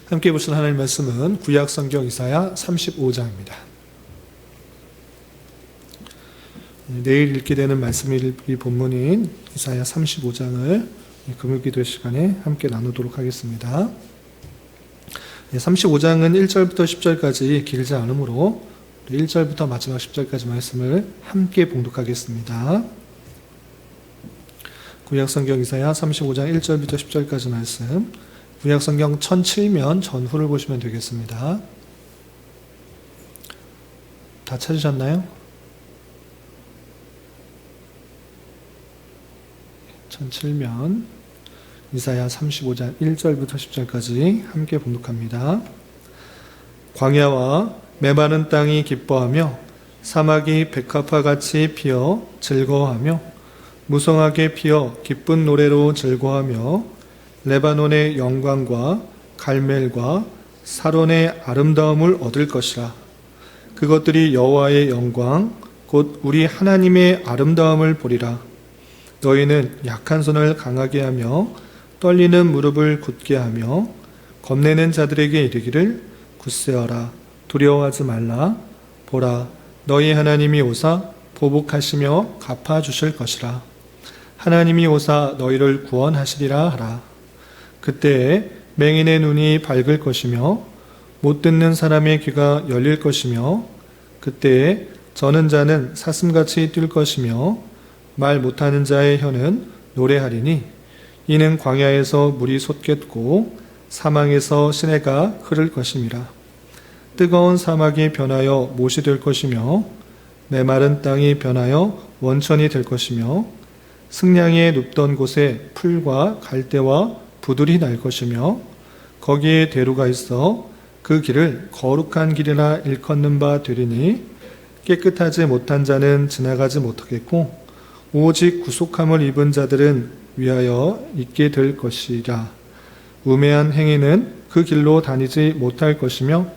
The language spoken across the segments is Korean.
함께 보실 하나님의 말씀은 구약 성경 이사야 35장입니다. 내일 읽게 되는 말씀이 본문인 이사야 35장을 금요기도 시간에 함께 나누도록 하겠습니다. 35장은 1절부터 10절까지 길지 않으므로 1절부터 마지막 10절까지 말씀을 함께 봉독하겠습니다. 구약성경 이사야 35장 1절부터 10절까지 말씀, 구약성경 1007면 전후를 보시면 되겠습니다. 다 찾으셨나요? 1007면 이사야 35장 1절부터 10절까지 함께 봉독합니다. 광야와 메마른 땅이 기뻐하며 사막이 백합화같이 피어 즐거워하며 무성하게 피어 기쁜 노래로 즐거워하며 레바논의 영광과 갈멜과 사론의 아름다움을 얻을 것이라. 그것들이 여호와의 영광 곧 우리 하나님의 아름다움을 보리라. 너희는 약한 손을 강하게 하며 떨리는 무릎을 굳게 하며 겁내는 자들에게 이르기를 굳세어라. 두려워하지 말라. 보라, 너희 하나님이 오사 보복하시며 갚아주실 것이라. 하나님이 오사 너희를 구원하시리라 하라. 그때에 맹인의 눈이 밝을 것이며 못 듣는 사람의 귀가 열릴 것이며 그때에 저는 자는 사슴같이 뛸 것이며 말 못하는 자의 혀는 노래하리니 이는 광야에서 물이 솟겠고 사망에서 시내가 흐를 것임이라. 뜨거운 사막이 변하여 못이 될 것이며 메마른 땅이 변하여 원천이 될 것이며 승냥이에 눕던 곳에 풀과 갈대와 부들이 날 것이며 거기에 대로가 있어 그 길을 거룩한 길이라 일컫는 바 되리니 깨끗하지 못한 자는 지나가지 못하겠고 오직 구속함을 입은 자들은 위하여 있게 될 것이라. 우매한 행위는 그 길로 다니지 못할 것이며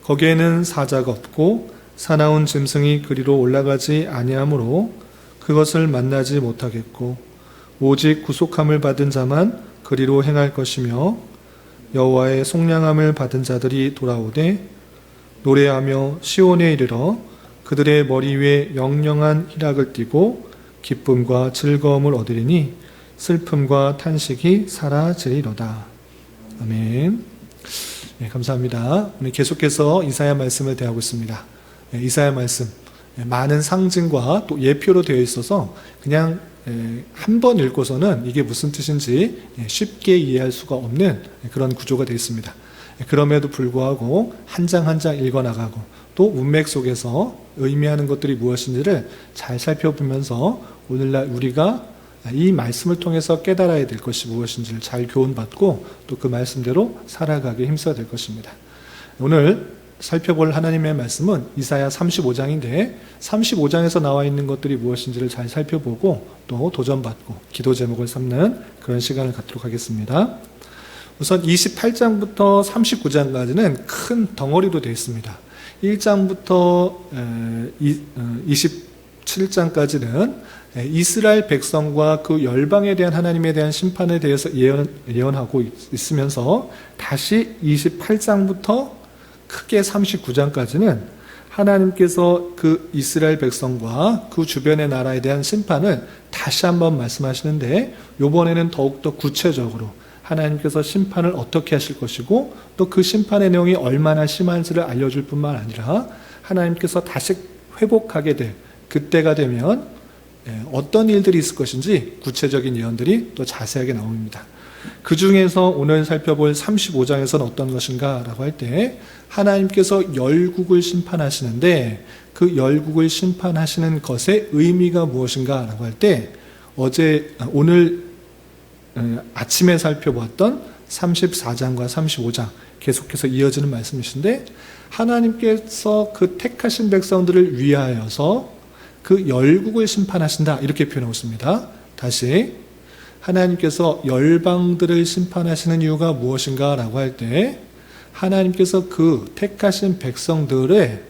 거기에는 사자가 없고 사나운 짐승이 그리로 올라가지 아니하므로 그것을 만나지 못하겠고 오직 구속함을 받은 자만 그리로 행할 것이며 여호와의 속량함을 받은 자들이 돌아오되 노래하며 시온에 이르러 그들의 머리 위에 영영한 희락을 띠고 기쁨과 즐거움을 얻으리니 슬픔과 탄식이 사라지리로다. 아멘. 네, 감사합니다. 오늘 계속해서 이사야 말씀을 대하고 있습니다. 네, 이사야 말씀 많은 상징과 또 예표로 되어 있어서 그냥 한 번 읽고서는 이게 무슨 뜻인지 쉽게 이해할 수가 없는 그런 구조가 되어 있습니다. 그럼에도 불구하고 한 장 한 장 읽어나가고 또 문맥 속에서 의미하는 것들이 무엇인지를 잘 살펴보면서 오늘날 우리가 이 말씀을 통해서 깨달아야 될 것이 무엇인지를 잘 교훈받고 또 그 말씀대로 살아가기 힘써야 될 것입니다. 오늘 살펴볼 하나님의 말씀은 이사야 35장인데 35장에서 나와 있는 것들이 무엇인지를 잘 살펴보고 또 도전받고 기도 제목을 삼는 그런 시간을 갖도록 하겠습니다. 우선 28장부터 39장까지는 큰 덩어리로 되어 있습니다. 1장부터 27장까지는 이스라엘 백성과 그 열방에 대한 하나님에 대한 심판에 대해서 예언하고 있으면서 다시 28장부터 크게 39장까지는 하나님께서 그 이스라엘 백성과 그 주변의 나라에 대한 심판을 다시 한번 말씀하시는데 이번에는 더욱더 구체적으로 하나님께서 심판을 어떻게 하실 것이고 또 그 심판의 내용이 얼마나 심한지를 알려줄 뿐만 아니라 하나님께서 다시 회복하게 될 그때가 되면 어떤 일들이 있을 것인지 구체적인 예언들이 또 자세하게 나옵니다. 그 중에서 오늘 살펴볼 35장에서는 어떤 것인가 라고 할 때 하나님께서 열국을 심판하시는데 그 열국을 심판하시는 것의 의미가 무엇인가 라고 할 때 오늘 아침에 살펴보았던 34장과 35장 계속해서 이어지는 말씀이신데 하나님께서 그 택하신 백성들을 위하여서 그 열국을 심판하신다 이렇게 표현하고 있습니다. 다시 하나님께서 열방들을 심판하시는 이유가 무엇인가 라고 할 때 하나님께서 그 택하신 백성들의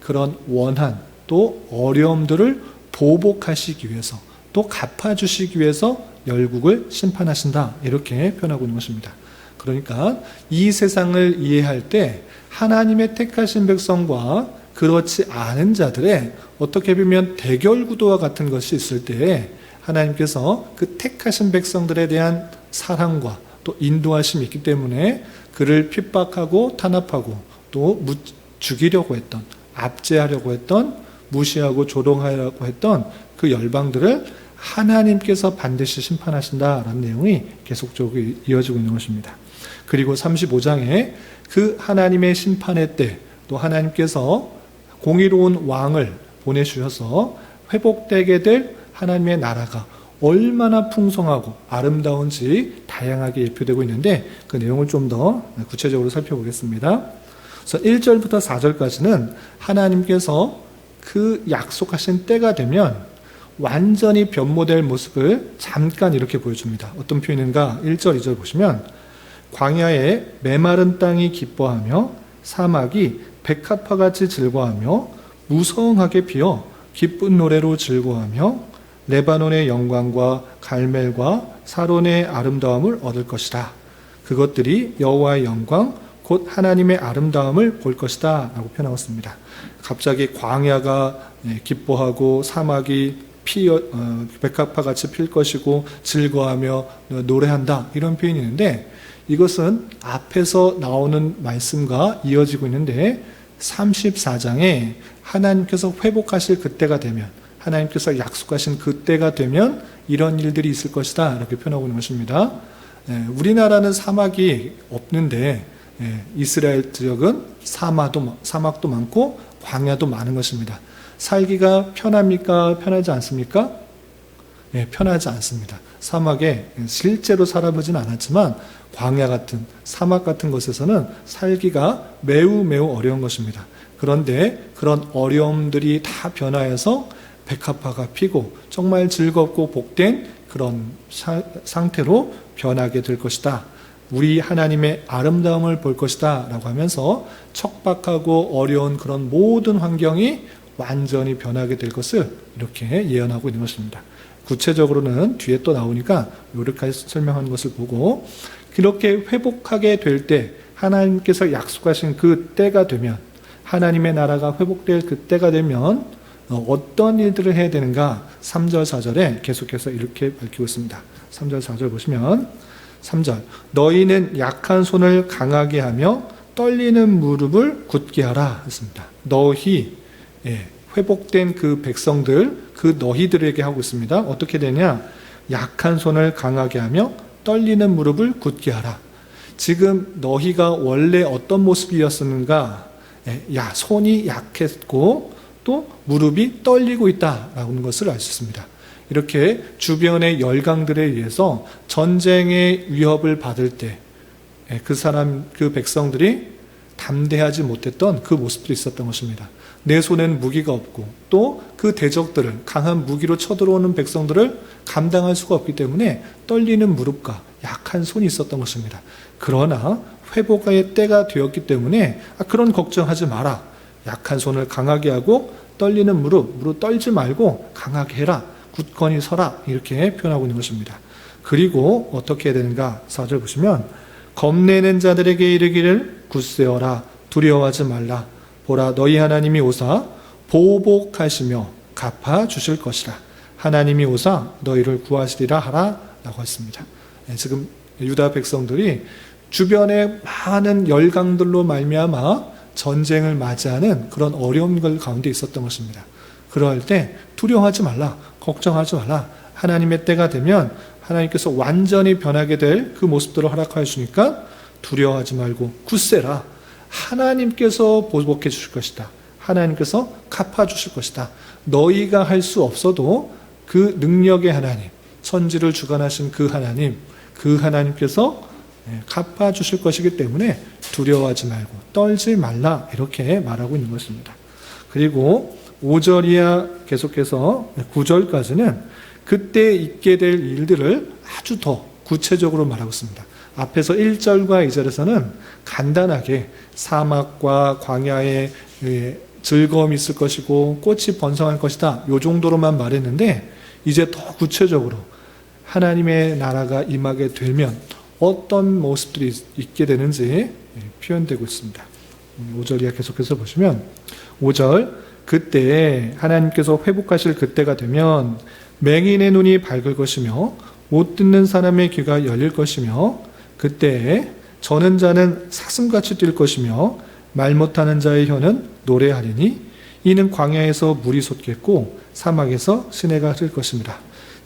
그런 원한 또 어려움들을 보복하시기 위해서 또 갚아주시기 위해서 열국을 심판하신다 이렇게 표현하고 있는 것입니다. 그러니까 이 세상을 이해할 때 하나님의 택하신 백성과 그렇지 않은 자들의 어떻게 보면 대결 구도와 같은 것이 있을 때 하나님께서 그 택하신 백성들에 대한 사랑과 또 인도하심이 있기 때문에 그를 핍박하고 탄압하고 또 죽이려고 했던, 압제하려고 했던, 무시하고 조롱하려고 했던 그 열방들을 하나님께서 반드시 심판하신다라는 내용이 계속적으로 이어지고 있는 것입니다. 그리고 35장에 그 하나님의 심판의 때 또 하나님께서 공의로운 왕을 보내주셔서 회복되게 될 하나님의 나라가 얼마나 풍성하고 아름다운지 다양하게 예표되고 있는데 그 내용을 좀 더 구체적으로 살펴보겠습니다. 그래서 1절부터 4절까지는 하나님께서 그 약속하신 때가 되면 완전히 변모될 모습을 잠깐 이렇게 보여줍니다. 어떤 표현인가? 1절, 2절 보시면 광야에 메마른 땅이 기뻐하며 사막이 백합화같이 즐거워하며 무성하게 피어 기쁜 노래로 즐거워하며 레바논의 영광과 갈멜과 사론의 아름다움을 얻을 것이다. 그것들이 여호와의 영광 곧 하나님의 아름다움을 볼 것이다 라고 표현하고 있습니다. 갑자기 광야가 기뻐하고 사막이 백합화같이 필 것이고 즐거워하며 노래한다 이런 표현이 있는데 이것은 앞에서 나오는 말씀과 이어지고 있는데 34장에 하나님께서 회복하실 그때가 되면 하나님께서 약속하신 그때가 되면 이런 일들이 있을 것이다 이렇게 표현하고 있는 것입니다. 우리나라는 사막이 없는데 이스라엘 지역은 사막도 많고 광야도 많은 것입니다. 살기가 편합니까? 편하지 않습니까? 편하지 않습니다. 사막에 실제로 살아보진 않았지만 광야 같은 사막 같은 곳에서는 살기가 매우 어려운 것입니다. 그런데 그런 어려움들이 다 변화해서 백합화가 피고 정말 즐겁고 복된 그런 상태로 변하게 될 것이다. 우리 하나님의 아름다움을 볼 것이다 라고 하면서 척박하고 어려운 그런 모든 환경이 완전히 변하게 될 것을 이렇게 예언하고 있는 것입니다. 구체적으로는 뒤에 또 나오니까 이렇게 설명하는 것을 보고 그렇게 회복하게 될 때 하나님께서 약속하신 그 때가 되면 하나님의 나라가 회복될 그 때가 되면 어떤 일들을 해야 되는가 3절 4절에 계속해서 이렇게 밝히고 있습니다. 3절 4절 보시면 3절 너희는 약한 손을 강하게 하며 떨리는 무릎을 굳게 하라 했습니다. 너희 회복된 그 백성들 그 너희들에게 하고 있습니다. 어떻게 되냐? 약한 손을 강하게 하며 떨리는 무릎을 굳게 하라. 지금 너희가 원래 어떤 모습이었는가? 손이 약했고 또 무릎이 떨리고 있다라는 것을 알 수 있습니다. 이렇게 주변의 열강들에 의해서 전쟁의 위협을 받을 때 그 백성들이 담대하지 못했던 그 모습들이 있었던 것입니다. 내 손엔 무기가 없고 또 그 대적들을 강한 무기로 쳐들어오는 백성들을 감당할 수가 없기 때문에 떨리는 무릎과 약한 손이 있었던 것입니다. 그러나 회복의 때가 되었기 때문에 그런 걱정하지 마라. 약한 손을 강하게 하고 떨리는 무릎 떨지 말고 강하게 해라. 굳건히 서라. 이렇게 표현하고 있는 것입니다. 그리고 어떻게 해야 되는가? 4절 보시면 겁내는 자들에게 이르기를 굳세어라. 두려워하지 말라. 보라 너희 하나님이 오사 보복하시며 갚아주실 것이라. 하나님이 오사 너희를 구하시리라 하라 라고 했습니다. 지금 유다 백성들이 주변에 많은 열강들로 말미암아 전쟁을 맞이하는 그런 어려움들 가운데 있었던 것입니다. 그럴 때 두려워하지 말라. 걱정하지 말라. 하나님의 때가 되면 하나님께서 완전히 변하게 될 그 모습들을 허락하여 주니까 두려워하지 말고 굳세라. 하나님께서 보복해 주실 것이다. 하나님께서 갚아주실 것이다. 너희가 할 수 없어도 그 능력의 하나님, 천지를 주관하신 그 하나님께서 갚아주실 것이기 때문에 두려워하지 말고 떨지 말라 이렇게 말하고 있는 것입니다. 그리고 5절이야 계속해서 9절까지는 그때 있게 될 일들을 아주 더 구체적으로 말하고 있습니다. 앞에서 1절과 2절에서는 간단하게 사막과 광야에 즐거움이 있을 것이고 꽃이 번성할 것이다. 이 정도로만 말했는데 이제 더 구체적으로 하나님의 나라가 임하게 되면 어떤 모습들이 있게 되는지 표현되고 있습니다. 5절 이하 계속해서 보시면 5절 그때 하나님께서 회복하실 그때가 되면 맹인의 눈이 밝을 것이며 못 듣는 사람의 귀가 열릴 것이며 그때 저는 자는 사슴같이 뛸 것이며 말 못하는 자의 혀는 노래하리니 이는 광야에서 물이 솟겠고 사막에서 시내가 흐를 것입니다.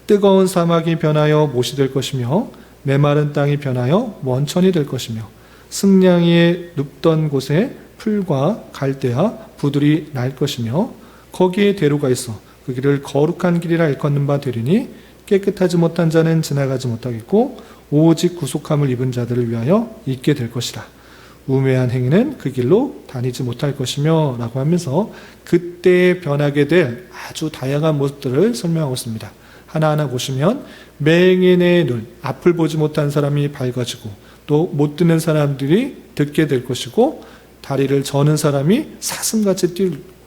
뜨거운 사막이 변하여 못이 될 것이며 메마른 땅이 변하여 원천이 될 것이며 승냥이에 눕던 곳에 풀과 갈대와 부들이 날 것이며 거기에 대로가 있어 그 길을 거룩한 길이라 일컫는 바 되리니 깨끗하지 못한 자는 지나가지 못하겠고 오직 구속함을 입은 자들을 위하여 있게 될 것이라. 우매한 행위는 그 길로 다니지 못할 것이며 라고 하면서 그때 변하게 될 아주 다양한 모습들을 설명하고 있습니다. 하나하나 보시면 맹인의 눈, 앞을 보지 못한 사람이 밝아지고 또 못 듣는 사람들이 듣게 될 것이고 다리를 저는 사람이 사슴같이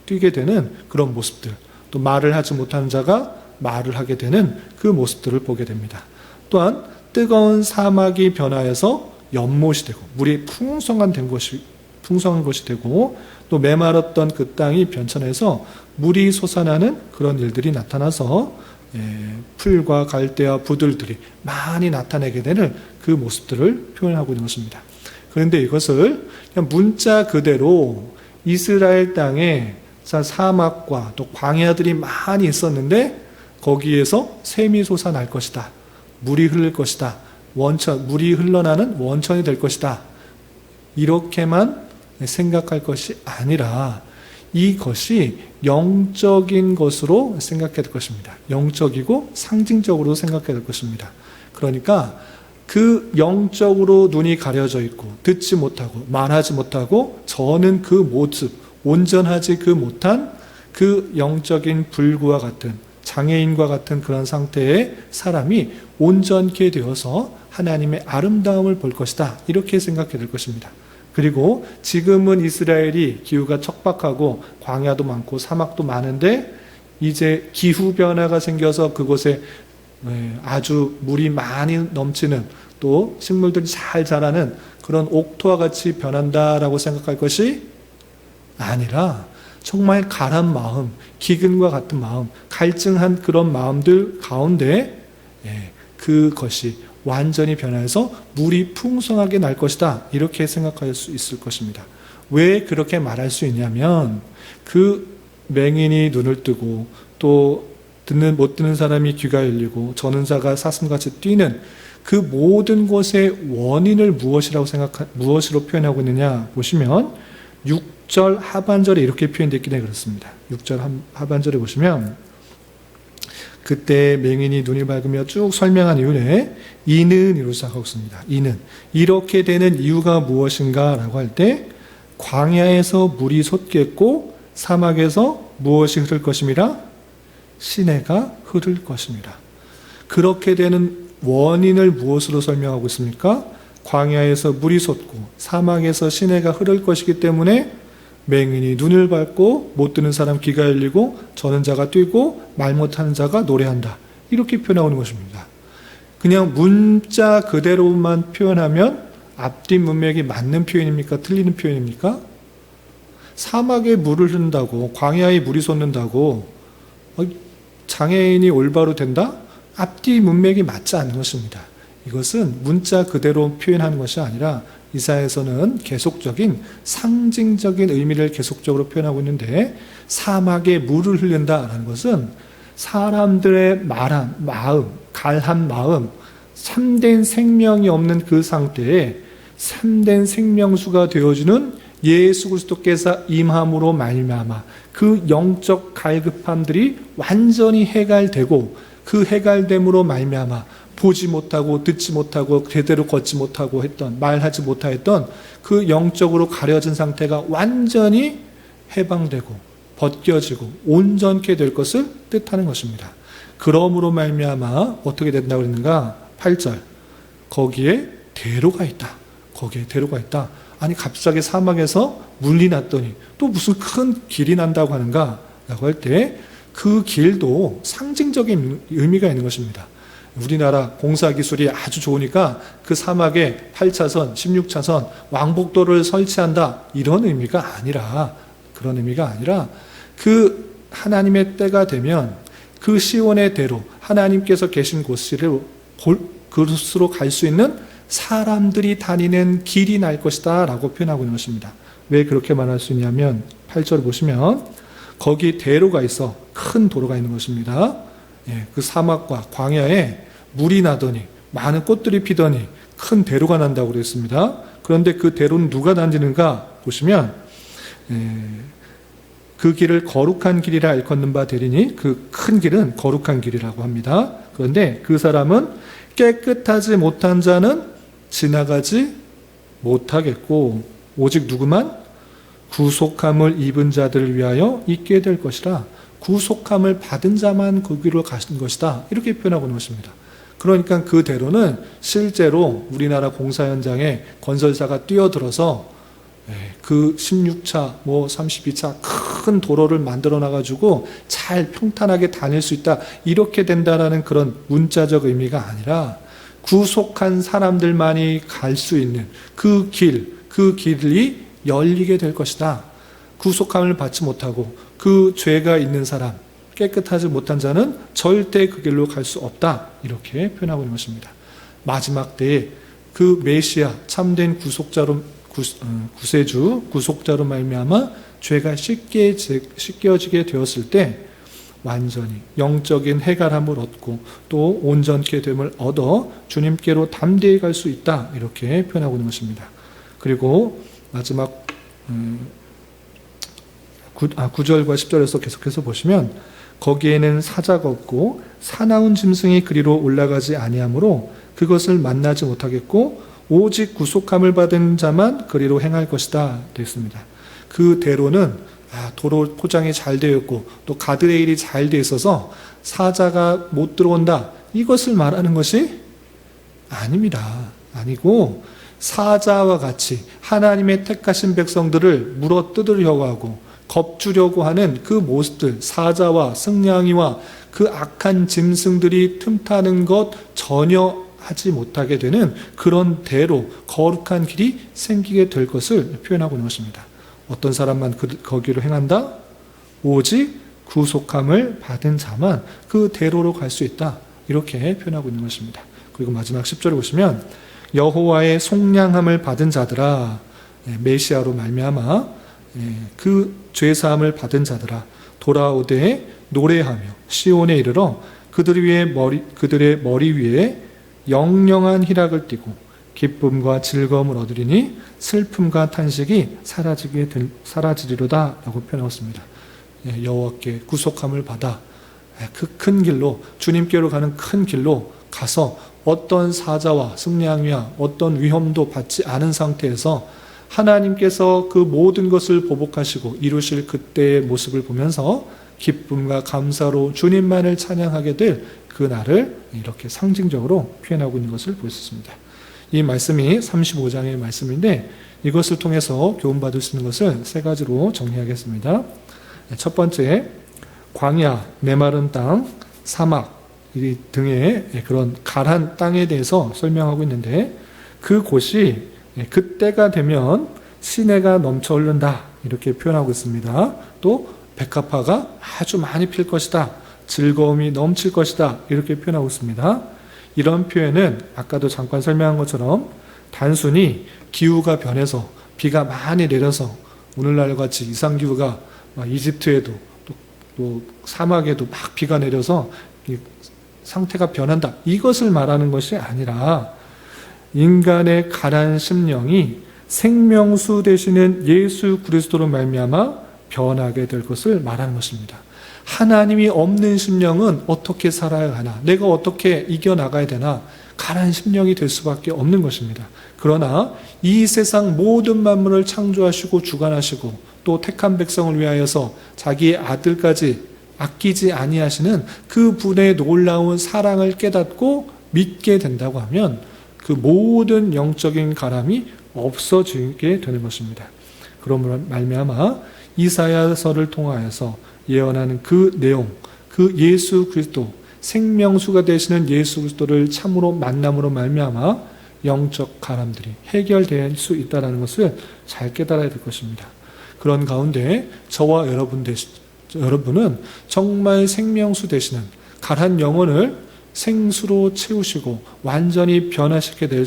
뛰게 되는 그런 모습들, 또 말을 하지 못하는 자가 말을 하게 되는 그 모습들을 보게 됩니다. 또한 뜨거운 사막이 변화해서 연못이 되고 물이 풍성한 것이 되고 또 메마랐던 그 땅이 변천해서 물이 솟아나는 그런 일들이 나타나서 풀과 갈대와 부들들이 많이 나타내게 되는 그 모습들을 표현하고 있는 것입니다. 그런데 이것을 그냥 문자 그대로 이스라엘 땅에 사막과 또 광야들이 많이 있었는데 거기에서 샘이 솟아날 것이다. 물이 흐를 것이다. 물이 흘러나는 원천이 될 것이다. 이렇게만 생각할 것이 아니라 이것이 영적인 것으로 생각해야 될 것입니다. 영적이고 상징적으로 생각해야 될 것입니다. 그러니까 그 영적으로 눈이 가려져 있고 듣지 못하고 말하지 못하고 저는 그 모습, 온전하지 그 못한 그 영적인 불구와 같은 장애인과 같은 그런 상태의 사람이 온전케 되어서 하나님의 아름다움을 볼 것이다. 이렇게 생각해야 될 것입니다. 그리고 지금은 이스라엘이 기후가 척박하고 광야도 많고 사막도 많은데 이제 기후 변화가 생겨서 그곳에 아주 물이 많이 넘치는 또 식물들이 잘 자라는 그런 옥토와 같이 변한다라고 생각할 것이 아니라 정말 가란 마음, 기근과 같은 마음, 갈증한 그런 마음들 가운데 그것이 완전히 변해서 물이 풍성하게 날 것이다. 이렇게 생각할 수 있을 것입니다. 왜 그렇게 말할 수 있냐면 그 맹인이 눈을 뜨고 또 못 듣는 사람이 귀가 열리고 저는 자가 사슴같이 뛰는 그 모든 것의 원인을 무엇으로 표현하고 있느냐 보시면 6절 하반절에 이렇게 표현되어 있긴 해 그렇습니다. 6절 하반절에 보시면 그때 맹인이 눈이 밝으며 쭉 설명한 이후에 이는 이로 시작하고 있습니다. 이는 이렇게 되는 이유가 무엇인가 라고 할 때 광야에서 물이 솟겠고 사막에서 무엇이 흐를 것임이라 시내가 흐를 것입니다. 그렇게 되는 원인을 무엇으로 설명하고 있습니까? 광야에서 물이 솟고 사막에서 시내가 흐를 것이기 때문에 맹인이 눈을 밝고 못 듣는 사람 귀가 열리고 저는 자가 뛰고 말 못하는 자가 노래한다. 이렇게 표현하는 것입니다. 그냥 문자 그대로만 표현하면 앞뒤 문맥이 맞는 표현입니까? 틀리는 표현입니까? 사막에 물을 흐른다고 광야에 물이 솟는다고 장애인이 올바로 된다? 앞뒤 문맥이 맞지 않는 것입니다. 이것은 문자 그대로 표현하는 것이 아니라 이사야에서는 계속적인 상징적인 의미를 계속적으로 표현하고 있는데 사막에 물을 흐른다라는 것은 사람들의 마음, 갈한 마음, 참된 생명이 없는 그 상태에 참된 생명수가 되어주는 예수 그리스도께서 임함으로 말미암아 그 영적 갈급함들이 완전히 해갈되고 그 해갈됨으로 말미암아 보지 못하고 듣지 못하고 제대로 걷지 못하고 했던 말하지 못하였던 그 영적으로 가려진 상태가 완전히 해방되고 벗겨지고 온전케 될 것을 뜻하는 것입니다. 그러므로 말미암아 어떻게 된다고 그랬는가? 8절 거기에 대로가 있다. 거기에 대로가 있다. 아니 갑자기 사막에서 물이 났더니 또 무슨 큰 길이 난다고 하는가? 라고 할 때 그 길도 상징적인 의미가 있는 것입니다. 우리나라 공사 기술이 아주 좋으니까 그 사막에 8차선, 16차선 왕복도를 설치한다. 이런 의미가 아니라, 그런 의미가 아니라 그 하나님의 때가 되면 그 시온의 대로 하나님께서 계신 곳으로 갈 수 있는 사람들이 다니는 길이 날 것이다 라고 표현하고 있는 것입니다. 왜 그렇게 말할 수 있냐면 8절 보시면 거기 대로가 있어 큰 도로가 있는 것입니다. 그 사막과 광야에 물이 나더니 많은 꽃들이 피더니 큰 대로가 난다고 그랬습니다. 그런데 그 대로는 누가 다니는가 보시면 그 길을 거룩한 길이라 일컫는 바 되리니 그 큰 길은 거룩한 길이라고 합니다. 그런데 그 사람은 깨끗하지 못한 자는 지나가지 못하겠고 오직 누구만 구속함을 입은 자들을 위하여 있게 될 것이라. 구속함을 받은 자만 그 길로 가신 것이다. 이렇게 표현하고 있는 것입니다. 그러니까 그 대로는 실제로 우리나라 공사 현장에 건설사가 뛰어들어서 그 16차, 32차 큰 도로를 만들어 놔가지고 잘 평탄하게 다닐 수 있다. 이렇게 된다라는 그런 문자적 의미가 아니라 구속한 사람들만이 갈 수 있는 그 길이 열리게 될 것이다. 구속함을 받지 못하고 그 죄가 있는 사람, 깨끗하지 못한 자는 절대 그 길로 갈 수 없다. 이렇게 표현하고 있는 것입니다. 마지막 때에 그 메시아, 참된 구세주, 구속자로 말미암아 죄가 씻겨지게 되었을 때 완전히 영적인 해갈함을 얻고 또 온전케 됨을 얻어 주님께로 담대히 갈 수 있다. 이렇게 표현하고 있는 것입니다. 그리고 마지막 9절과 10절에서 계속해서 보시면 거기에는 사자가 없고 사나운 짐승이 그리로 올라가지 아니하므로 그것을 만나지 못하겠고 오직 구속함을 받은 자만 그리로 행할 것이다 되어 있습니다. 그 대로는 도로 포장이 잘 되어 있고 또 가드레일이 잘 되어 있어서 사자가 못 들어온다. 이것을 말하는 것이 아닙니다. 아니고 사자와 같이 하나님의 택하신 백성들을 물어 뜯으려고 하고 겁주려고 하는 그 모습들, 사자와 승냥이와 그 악한 짐승들이 틈타는 것 전혀 하지 못하게 되는 그런 대로 거룩한 길이 생기게 될 것을 표현하고 있는 것입니다. 어떤 사람만 거기로 행한다? 오직 구속함을 받은 자만 그 대로로 갈 수 있다. 이렇게 표현하고 있는 것입니다. 그리고 마지막 10절을 보시면 여호와의 속량함을 받은 자들아, 메시아로 말미암아 그 죄사함을 받은 자들아 돌아오되 노래하며 시온에 이르러 그들의 머리 위에 영영한 희락을 띠고 기쁨과 즐거움을 얻으리니 슬픔과 탄식이 사라지리로다 라고 표현하였습니다. 여호와께 구속함을 받아 그 큰 길로 주님께로 가는 큰 길로 가서 어떤 사자와 승냥이와 어떤 위험도 받지 않은 상태에서 하나님께서 그 모든 것을 보복하시고 이루실 그때의 모습을 보면서 기쁨과 감사로 주님만을 찬양하게 될 그날을 이렇게 상징적으로 표현하고 있는 것을 볼 수 있습니다. 이 말씀이 35장의 말씀인데 이것을 통해서 교훈받을 수 있는 것을 세 가지로 정리하겠습니다. 첫 번째, 광야, 메마른 땅, 사막 등의 그런 가란 땅에 대해서 설명하고 있는데 그곳이 그때가 되면 시내가 넘쳐 흐른다 이렇게 표현하고 있습니다. 또 백합화가 아주 많이 필 것이다. 즐거움이 넘칠 것이다. 이렇게 표현하고 있습니다. 이런 표현은 아까도 잠깐 설명한 것처럼 단순히 기후가 변해서 비가 많이 내려서 오늘날 같이 이상기후가 이집트에도 또 사막에도 막 비가 내려서 상태가 변한다. 이것을 말하는 것이 아니라 인간의 가난 심령이 생명수 되시는 예수 그리스도로 말미암아 변하게 될 것을 말하는 것입니다. 하나님이 없는 심령은 어떻게 살아야 하나? 내가 어떻게 이겨나가야 되나? 가난 심령이 될 수밖에 없는 것입니다. 그러나 이 세상 모든 만물을 창조하시고 주관하시고 또 택한 백성을 위하여서 자기의 아들까지 아끼지 아니하시는 그 분의 놀라운 사랑을 깨닫고 믿게 된다고 하면 그 모든 영적인 가람이 없어지게 되는 것입니다. 그러므로 말미암아 이사야서를 통하여서 예언하는 그 내용, 그 예수 그리스도 생명수가 되시는 예수 그리스도를 참으로 만남으로 말미암아 영적 가람들이 해결될 수 있다는 것을 잘 깨달아야 될 것입니다. 그런 가운데 저와 여러분은 정말 생명수 되시는 가란 영혼을 생수로 채우시고 완전히 변화시키게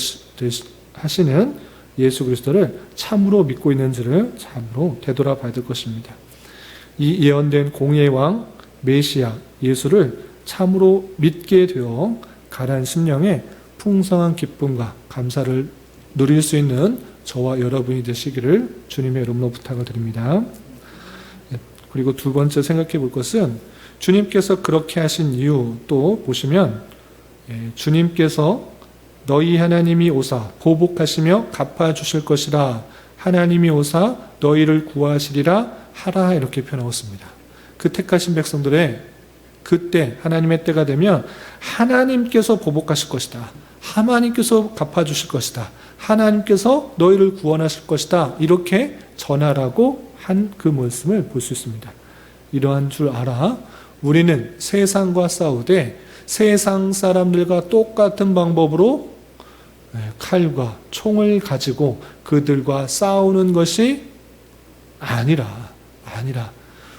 하시는 예수 그리스도를 참으로 믿고 있는지를 참으로 되돌아봐야 될 것입니다. 이 예언된 공의의 왕 메시아 예수를 참으로 믿게 되어 가난 심령에 풍성한 기쁨과 감사를 누릴 수 있는 저와 여러분이 되시기를 주님의 이름으로 부탁을 드립니다. 그리고 두 번째 생각해 볼 것은 주님께서 그렇게 하신 이유 또 보시면 주님께서 너희 하나님이 오사 보복하시며 갚아주실 것이라 하나님이 오사 너희를 구하시리라 하라 이렇게 표현하고 있습니다. 그 택하신 백성들의 그때 하나님의 때가 되면 하나님께서 보복하실 것이다. 하나님께서 갚아주실 것이다. 하나님께서 너희를 구원하실 것이다. 이렇게 전하라고 한 그 말씀을 볼 수 있습니다. 이러한 줄 알아 우리는 세상과 싸우되 세상 사람들과 똑같은 방법으로 칼과 총을 가지고 그들과 싸우는 것이 아니라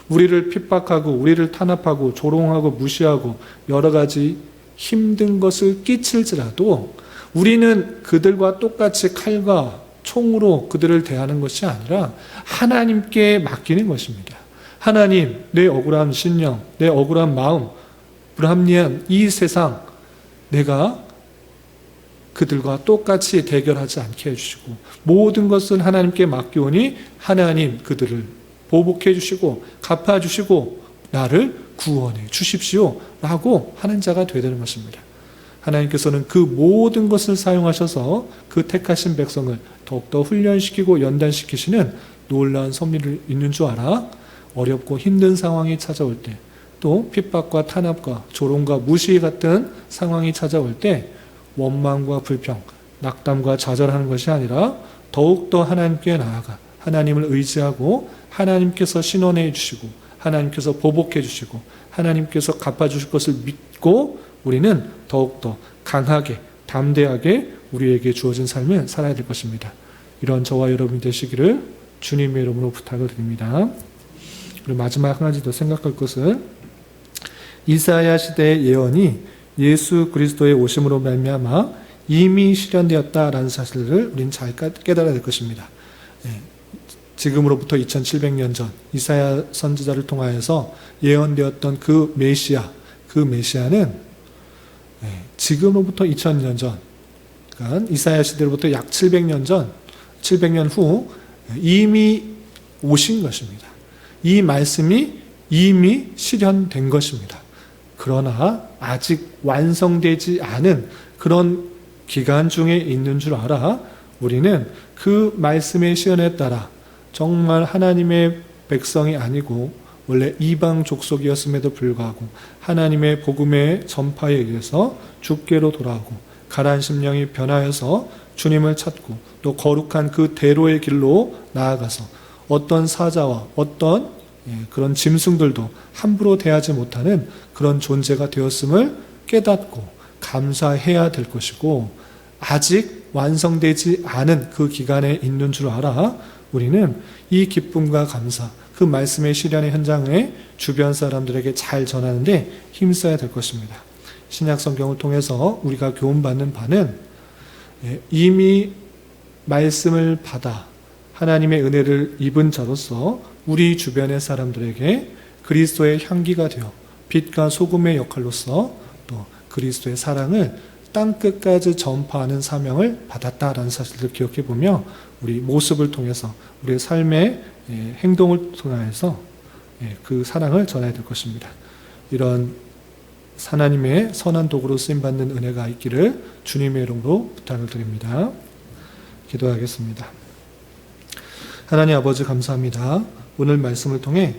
우리를 핍박하고 우리를 탄압하고 조롱하고 무시하고 여러 가지 힘든 것을 끼칠지라도 우리는 그들과 똑같이 칼과 총으로 그들을 대하는 것이 아니라 하나님께 맡기는 것입니다. 하나님, 내 억울한 신령, 내 억울한 마음, 불합리한 이 세상 내가 그들과 똑같이 대결하지 않게 해주시고 모든 것은 하나님께 맡기오니 하나님 그들을 보복해 주시고 갚아주시고 나를 구원해 주십시오 라고 하는 자가 되야 되는 것입니다. 하나님께서는 그 모든 것을 사용하셔서 그 택하신 백성을 더욱더 훈련시키고 연단시키시는 놀라운 섭리를 있는 줄 알아 어렵고 힘든 상황이 찾아올 때 또 핍박과 탄압과 조롱과 무시 같은 상황이 찾아올 때 원망과 불평, 낙담과 좌절하는 것이 아니라 더욱더 하나님께 나아가 하나님을 의지하고 하나님께서 신원해 주시고 하나님께서 보복해 주시고 하나님께서 갚아주실 것을 믿고 우리는 더욱더 강하게 담대하게 우리에게 주어진 삶을 살아야 될 것입니다. 이런 저와 여러분이 되시기를 주님의 이름으로 부탁을 드립니다. 그리고 마지막 한 가지 더 생각할 것은 이사야 시대의 예언이 예수 그리스도의 오심으로 말미암아 이미 실현되었다라는 사실을 우리는 잘 깨달아야 될 것입니다. 지금으로부터 2700년 전 이사야 선지자를 통하여서 예언되었던 그 메시아는 지금으로부터 2000년 전, 그러니까 이사야 시대로부터 약 700년 전, 700년 후 이미 오신 것입니다. 이 말씀이 이미 실현된 것입니다. 그러나 아직 완성되지 않은 그런 기간 중에 있는 줄 알아 우리는 그 말씀의 시연에 따라 정말 하나님의 백성이 아니고 원래 이방 족속이었음에도 불구하고 하나님의 복음의 전파에 의해서 주께로 돌아오고 가라앉은 심령이 변하여서 주님을 찾고 또 거룩한 그 대로의 길로 나아가서 어떤 사자와 어떤 그런 짐승들도 함부로 대하지 못하는 그런 존재가 되었음을 깨닫고 감사해야 될 것이고 아직 완성되지 않은 그 기간에 있는 줄 알아 우리는 이 기쁨과 감사, 그 말씀의 실현의 현장에 주변 사람들에게 잘 전하는데 힘써야 될 것입니다. 신약 성경을 통해서 우리가 교훈받는 바는 이미 말씀을 받아 하나님의 은혜를 입은 자로서 우리 주변의 사람들에게 그리스도의 향기가 되어 빛과 소금의 역할로서 또 그리스도의 사랑을 땅끝까지 전파하는 사명을 받았다라는 사실을 기억해 보며 우리 모습을 통해서 우리의 삶의 행동을 통해서 그 사랑을 전해야 될 것입니다. 이런 하나님의 선한 도구로 쓰임받는 은혜가 있기를 주님의 이름으로 부탁을 드립니다. 기도하겠습니다. 하나님 아버지 감사합니다. 오늘 말씀을 통해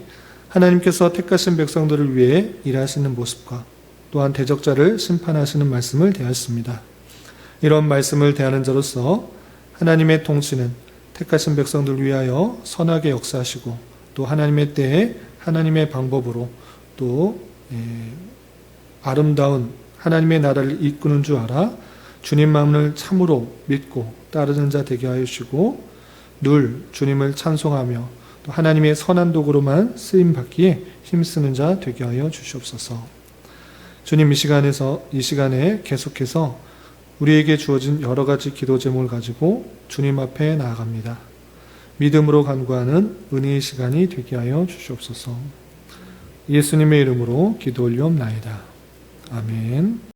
하나님께서 택하신 백성들을 위해 일하시는 모습과 또한 대적자를 심판하시는 말씀을 대하였습니다. 이런 말씀을 대하는 자로서 하나님의 통치는 택하신 백성들을 위하여 선하게 역사하시고 또 하나님의 때에 하나님의 방법으로 또 아름다운 하나님의 나라를 이끄는 줄 알아 주님 마음을 참으로 믿고 따르는 자 되게 하여 주시고, 늘 주님을 찬송하며 또 하나님의 선한 도구로만 쓰임받기에 힘쓰는 자 되게 하여 주시옵소서. 주님, 이 시간에 계속해서 우리에게 주어진 여러 가지 기도 제목을 가지고 주님 앞에 나아갑니다. 믿음으로 간구하는 은혜의 시간이 되게 하여 주시옵소서. 예수님의 이름으로 기도 올리옵나이다. 아멘.